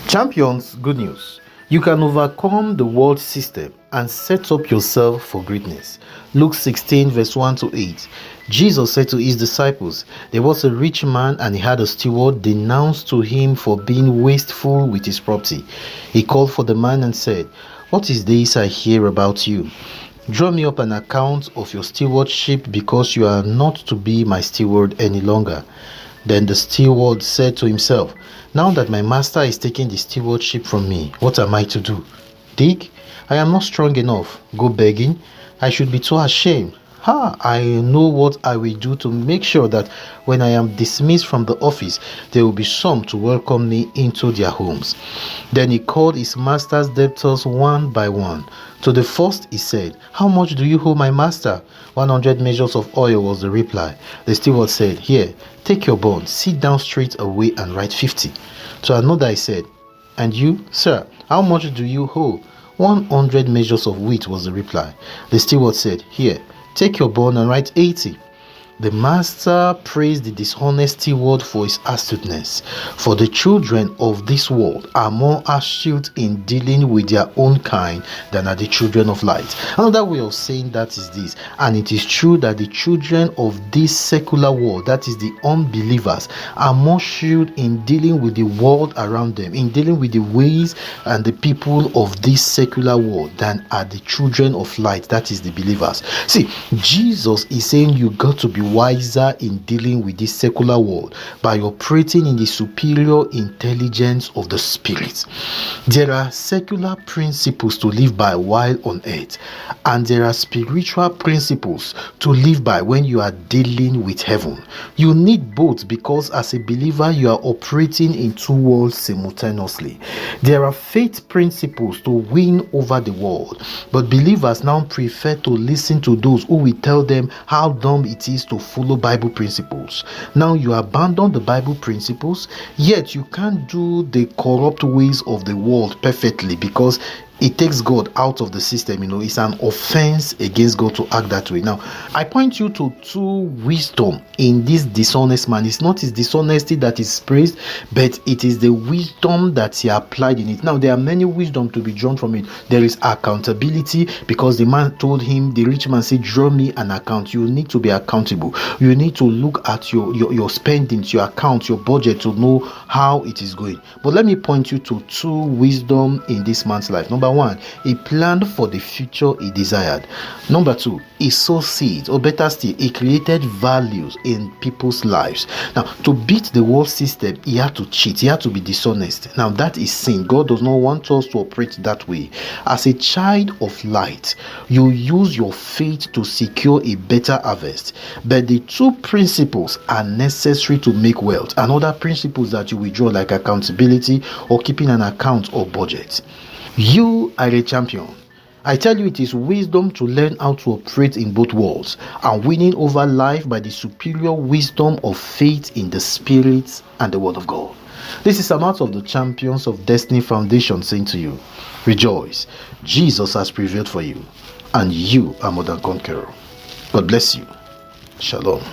Champions, good news. You can overcome the world system and set up yourself for greatness. Luke 16 verse 1 to 8. Jesus said to his disciples, there was a rich man and he had a steward denounced to him for being wasteful with his property. He called for the man and said, what is this I hear about you? Draw me up an account of your stewardship, because you are not to be my steward any longer. Then the steward said to himself, now that my master is taking the stewardship from me, what am I to do? Dig? I am not strong enough. Go begging? I should be too ashamed. I know what I will do to make sure that when I am dismissed from the office, there will be some to welcome me into their homes. Then he called his master's debtors one by one. To the first he said, how much do you owe my master? 100 measures of oil, was the reply. The steward said, here, take your bond, sit down straight away and write 50. To another he said, and you, sir, how much do you owe? 100 measures of wheat, was the reply. The steward said, here, take your bond and write 80. The master praised the dishonest steward for his astuteness. For the children of this world are more astute in dealing with their own kind than are the children of light. Another way of saying that is this, and it is true that the children of this secular world, that is the unbelievers, are more shrewd in dealing with the world around them, in dealing with the ways and the people of this secular world, than are the children of light, that is the believers. See, Jesus is saying you got to be wiser in dealing with this secular world by operating in the superior intelligence of the spirit. There are secular principles to live by while on earth, and there are spiritual principles to live by when you are dealing with heaven. You need both, because as a believer you are operating in two worlds simultaneously. There are faith principles to win over the world, but believers now prefer to listen to those who will tell them how dumb it is to follow Bible principles. Now you abandon the Bible principles, yet you can't do the corrupt ways of the world perfectly, because it takes God out of the system. It's an offense against God to act that way. Now, I point you to two wisdom in this dishonest man. It's not his dishonesty that is praised, but it is the wisdom that he applied in it. Now, there are many wisdom to be drawn from it. There is accountability, because the man told him, the rich man said, draw me an account. You need to be accountable. You need to look at your spendings, your account, your budget, to know how it is going. But let me point you to two wisdom in this man's life. Number one, he planned for the future he desired. Number two, he sowed seeds, or better still, he created values in people's lives. Now, to beat the world system, he had to cheat, he had to be dishonest. Now, that is sin. God does not want us to operate that way. As a child of light, you use your faith to secure a better harvest. But the two principles are necessary to make wealth, and other principles that you withdraw, like accountability or keeping an account or budget. You are a champion. I tell you, it is wisdom to learn how to operate in both worlds and winning over life by the superior wisdom of faith in the Spirit and the Word of God. This is some out of the Champions of Destiny Foundation saying to you, rejoice, Jesus has prevailed for you, and you are more than conqueror. God bless you. Shalom.